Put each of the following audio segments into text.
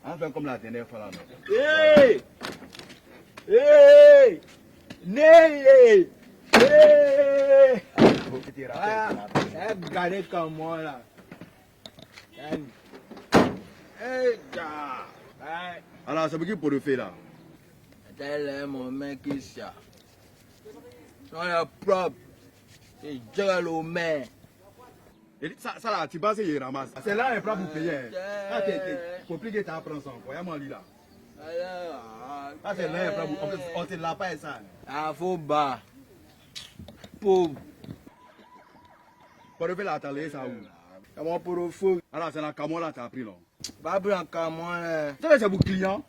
On fait comme la dernière fois là. Hey! Hey! Hey! Hey! Regardez comme moi là. Hey, gars! Alors, c'est pour qui pour le faire là? Tel est mon mec ici. On est propre. C'est Dieu le maire. Ça là, tu penses qu'il ramasse. C'est là, il prend pour payer. Ah, c'est compliqué, tu apprends ça. Voyez-moi lui là. Ah, c'est là, il prend pour. On ne l'a pas ça. Ah, faut bas. Pour. Pour le faire là, t'as laissé ça où? Comment pour le fou? Alors, c'est dans le camion là, tu as pris là. Pas pour un camion. Ça, c'est pour client.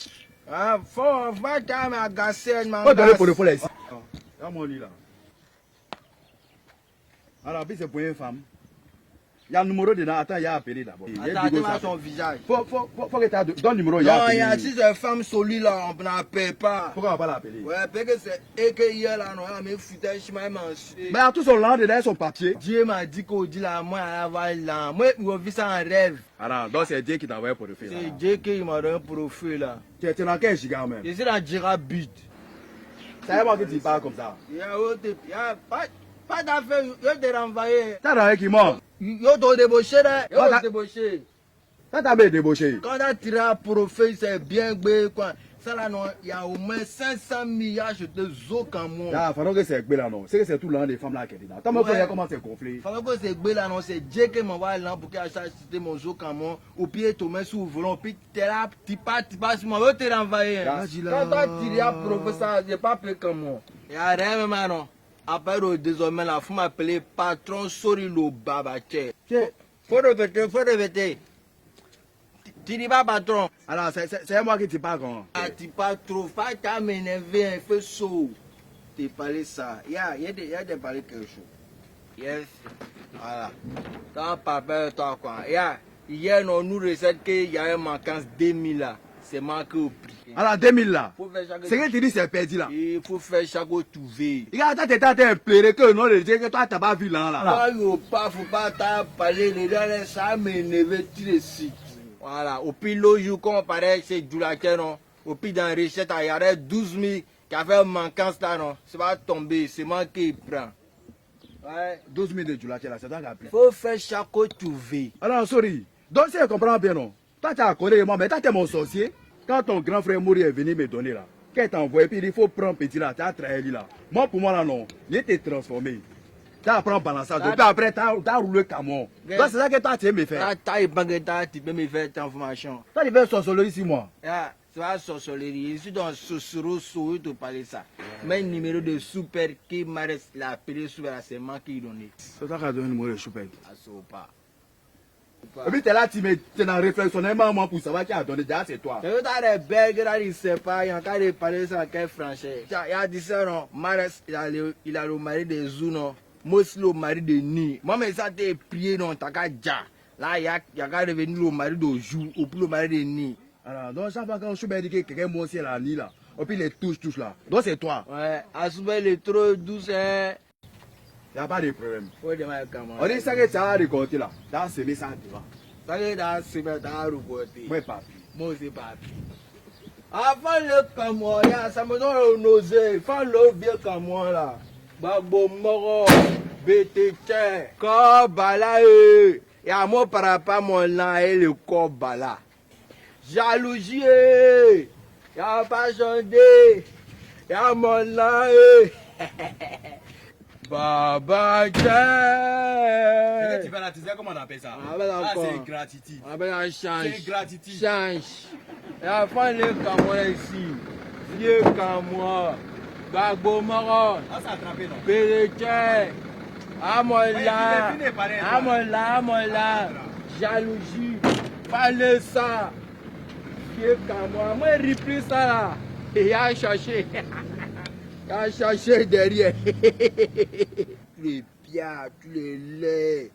Ah, faut quand même agacer. Faut donner pour le fou là ici. Regarde-moi lui là. Alors, puis c'est pour une femme. Il y a un numéro dedans. Attends, il y a appelé d'abord. Attends, son visage. Faut que tu donnes le numéro. Non, il y a 6 femmes solides là, on n'appelle pas. Pourquoi on va pas l'appeler? Ouais, parce que c'est et que hier là, non, mais foutais, je m'ai mangé. Mais à tout son land dedans, son papier. Dieu m'a dit qu'on dit là, moi, à avoir là. Moi, je vis ça en rêve. Alors, donc c'est Dieu qui t'a envoyé pour le faire. C'est Dieu qui m'a donné un profil là. Tu es dans quel giga même? Je suis dans Girabit. C'est moi qui tu parles comme ça. Il y a pas d'affaire, je t'ai renvoyé. T'as dans qui mort? Yo t'ai débauché là, yo t'ai débauché. T'as bien débauché. Quand t'as tiré un profil, c'est bien gbé quoi. Ça là non, il y a au moins 500 milliards de zo comme moi. Ah, faut que c'est gbé là non. C'est que c'est tout le land des femmes là qui est dedans. T'as même pas comment c'est conflit. Faut que c'est gbé là non, c'est Dieu qui m'envoie là pour qu'il achète mon zo comme moi. Au pied tu mets sous volant, puis t'es là, tu passes moi, je t'ai renvoyé. Quand t'as tiré un profil, ça, j'ai pas payé comme moi. Il y a rien même non. Après, désormais, là, faut m'appeler patron Sorilo Babache. Faut répéter. Tu dis pas patron. Alors, c'est moi qui te parle quand. Ah, tu parles trop. Pas qu'à m'énerver, il fait chaud. Tu parles ça. Il y a des parler quelque chose. Yes. Voilà. Quand papa, toi, quoi. Hier, on nous recette qu'il y a un manquance 2000 là. C'est manqué au prix. Alors, 2000 là. C'est que tu dis c'est perdu là. Il faut faire chaque trouver. Regarde, t'es en train de pleurer que non, le Dieu que toi, t'as pas vu là. Faut pas parler, les gens, ça m'énerve tout de suite. Voilà, au pire, le jour qu'on paraît chez Djoulaker, non. Au pire, dans la recette, il y aurait 12 000 qui avaient un manquance là, non. C'est pas tomber, c'est moi qui prend. Ouais. 12 000 de Djoulaker là, c'est toi qui as pris. Faut faire chaque trouver. Alors, sorry. Donc, si je comprends bien, non. Toi, tu as accordé moi, mais toi, tu es mon sorcier. Quand ton grand frère Mouri est venu me donner là, quand t'a envoyé, puis il faut prendre petit là, tu as trahi là. Moi, pour moi là, non. Il était transformé. Tu as pris balançage. Puis après, tu as roulé camion. Donc, c'est ça que toi, tu aimes me faire. Tu peux me faire cette information. Toi, tu fais sorcellerie ici, moi. C'est pas sorcellerie. Je suis dans Sosoro Souri te parler ça. Mais le numéro de super qui m'a appelé sur la semaine qui donné. C'est toi qui as donné le numéro de super. Pas. Et puis, tu es là, tu es dans réflexionnellement pour savoir qui a donné. Déjà, c'est toi. Tu as des bègues là, il ne sait pas. Il y a encore des parler ça avec français. Il a dit ça, non. Mares, il a le mari de Zuno. Moi aussi, le mari de Ni. Moi, mais ça, t'es prié, non. T'as qu'à déjà. Là, il y a qu'à revenir le mari de Jou ou puis le mari de Ni. Alors, donc, chaque fois quand je suis dit que quelqu'un m'a aussi la Ni là, et puis les touche là. Donc, c'est toi. Ouais, à souper, il est trop douce, hein. Il n'y a pas de problème. Faut demander comment. On dit ça que tu as récolté là. Tu as semé ça devant. Ça que tu as semé, tu as récolté. Moi, papi. Moi aussi, papi. Avant le camion, ça me donne une nausée. Avant le vieux camion là. Babo moro, bete tche, kobala e. Ya mo parapa mon lan e le kobala. Jalousie e. Ya pas chande. Ya mon lan e. Baba tche. Et que tu fais là, tu sais comment on appelle ça? Ah, c'est gratitude. On appelle un change. C'est gratitude. Change. Et avant le camion ici. Vieux camion. Bagbo moro, Péléché, Amola, jalousie, parlez ça, vieux comme moi repris ça là, et il a cherché derrière, les pieds, tous les laits,